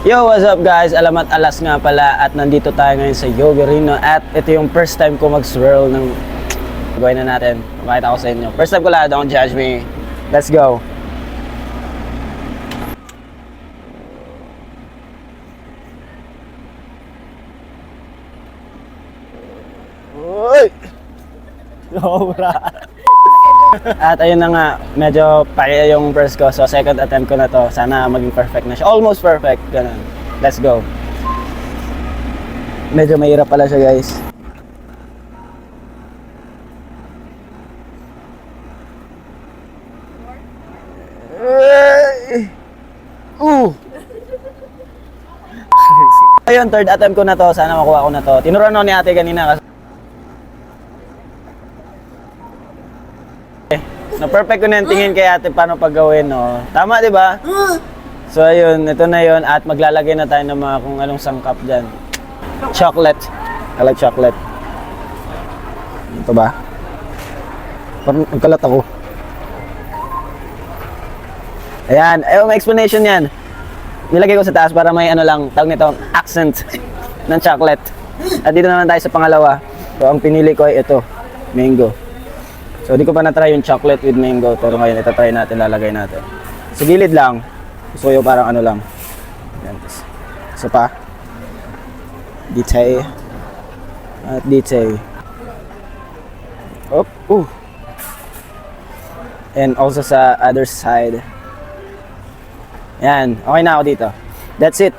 Yo, what's up guys? Alamat alas nga pala at nandito tayo ngayon sa Yogarino at ito yung first time ko mag-swirl ng gawin na natin. Makita ko sa inyo. First time ko lahat, don't judge me. Let's go. Uy! Sobra. At ayun na nga, medyo paya yung first ko. So second attempt ko na to. Sana maging perfect na siya. Almost perfect. Ganun. Let's go. Medyo mahirap pala siya guys. Ayun, third attempt ko na to. Sana makuha ko na to. Tinuruan ako ni ate kanina kasi na perfect ko na yung tingin kay ate paano paggawin, no? Tama, di ba? So, ayun, ito na yun. At maglalagay na tayo ng mga kung anong sangkap dyan. Chocolate. I like chocolate. Ito ba? Parang nagkalat ako. Ayan. Ayun, may explanation yan. Nilagay ko sa taas para may ano lang, tawag nito, accent ng chocolate. At dito naman tayo sa pangalawa. So, ang pinili ko ay ito, mango. So, di ko pa na-try yung chocolate with mango. Pero ngayon, ito-try natin, lalagay natin. Sa gilid lang. Gusto ko yung parang ano lang. Yan. Isa pa. Detail. At detail. Op. And also sa other side. Yan. Okay na ako dito. That's it.